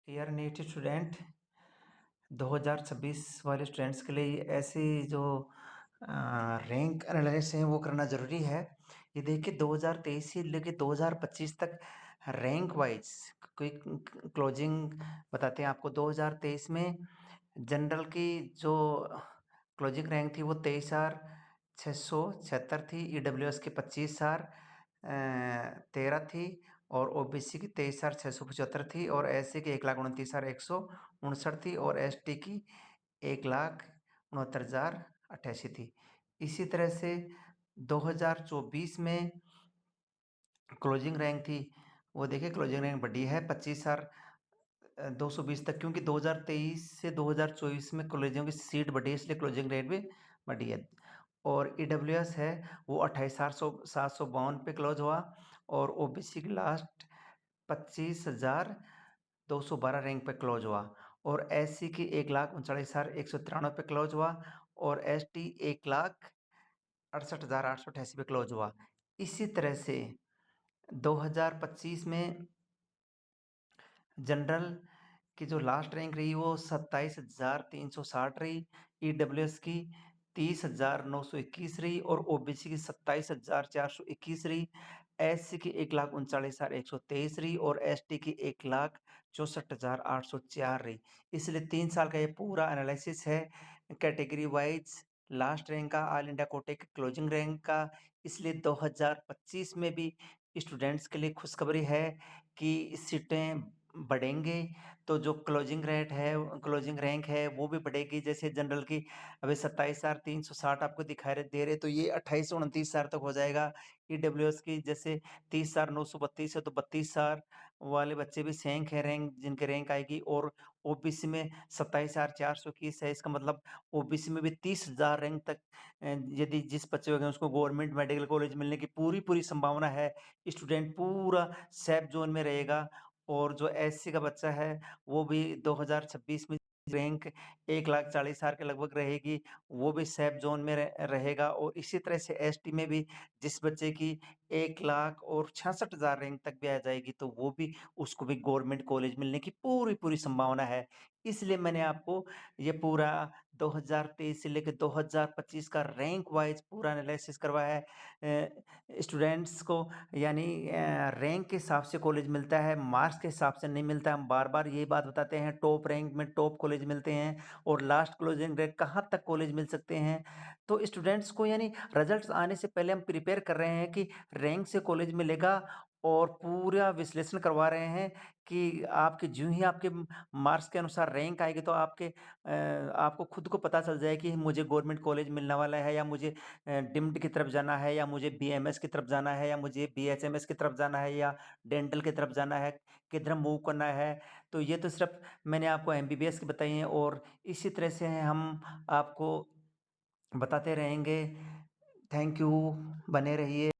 Dear NEET student, 2026 वाले students के लिए ऐसी जो रैंक एनालिसिस है वो करना ज़रूरी है। ये देखिए 2023 से लेके 2025 तक रैंक वाइज क्विक क्लोजिंग बताते हैं आपको। 2023 में जनरल की जो क्लोजिंग रैंक थी वो 23,676 थी। ईडब्ल्यूएस की 25,13 थी और ओबीसी की 23,675 थी और एससी की 1,29,159 थी और एसटी की 1,69,088 थी। इसी तरह से 2024 में क्लोजिंग रैंक थी, वो देखिए क्लोजिंग रैंक बढ़ी है 25,220 तक, क्योंकि 2023 से 2024 में कॉलेजों की सीट बढ़ी है, इसलिए क्लोजिंग रेट भी बढ़ी है। और ईडब्ल्यूएस है वो 28,752 पे क्लोज हुआ और ओबीसी की लास्ट 25,212 रैंक पे क्लोज हुआ और एससी की 1,39,193 पे क्लोज हुआ और एसटी 1,68,888 पे क्लोज हुआ। इसी तरह से 2025 में जनरल की जो लास्ट रैंक रही वो 27,360 रही, ईडब्ल्यूएस की 30,921 रही और ओबीसी की 27,421 रही, एससी की 1,39,123 रही और एसटी की 1,64,804 रही। इसलिए 3 साल का ये पूरा एनालिसिस है कैटेगरी वाइज लास्ट रैंक का, ऑल इंडिया कोटे के क्लोजिंग रैंक का। इसलिए 2025 में भी स्टूडेंट्स के लिए खुशखबरी है कि सीटें बढ़ेंगे, तो जो क्लोजिंग रैंक है वो भी बढ़ेगी। जैसे जनरल की अभी 27,360 आपको दिखाई दे रहे, तो ये 28 से 29,000 तक हो जाएगा। ईडब्ल्यूएस की जैसे 30,932 है तो 32,000 वाले बच्चे भी सेंक है रैंक, जिनकी रैंक आएगी। और ओबीसी में 27,421 है, इसका मतलब ओबीसी में भी 30,000 रैंक तक यदि जिस बच्चे हो गए उसको गवर्नमेंट मेडिकल कॉलेज मिलने की पूरी संभावना है। स्टूडेंट पूरा सेफ जोन में रहेगा और जो एससी का बच्चा है वो भी 2026 में रैंक 1,40,000 के लगभग रहेगी, वो भी सेफ ज़ोन में रहेगा। और इसी तरह से एसटी में भी जिस बच्चे की 1,66,000 रैंक तक भी आ जाएगी, तो वो भी उसको भी गवर्नमेंट कॉलेज मिलने की पूरी संभावना है। इसलिए मैंने आपको ये पूरा 2023 से लेके 2025 का रैंक वाइज़ पूरा एनालिसिस करवाया है। स्टूडेंट्स को यानी रैंक के हिसाब से कॉलेज मिलता है, मार्क्स के हिसाब से नहीं मिलता है। हम बार-बार यही बात बताते हैं, टॉप रैंक में टॉप कॉलेज मिलते हैं और लास्ट क्लोजिंग रैंक कहाँ तक कॉलेज मिल सकते हैं। तो स्टूडेंट्स को यानी रिजल्ट्स आने से पहले हम प्रिपेयर कर रहे हैं कि रैंक से कॉलेज मिलेगा और पूरा विश्लेषण करवा रहे हैं कि आपके ज्यों ही आपके मार्क्स के अनुसार रैंक आएगी तो आपको खुद को पता चल जाए कि मुझे गवर्नमेंट कॉलेज मिलने वाला है या मुझे डिम्ड की तरफ जाना है या मुझे बीएमएस की तरफ जाना है या मुझे बीएचएमएस की तरफ जाना है या डेंटल की तरफ जाना है, किधर मूव करना है। तो ये तो सिर्फ मैंने आपको एमबीबीएस की बताई हैं और इसी तरह से हम आपको बताते रहेंगे। थैंक यू, बने रहिए।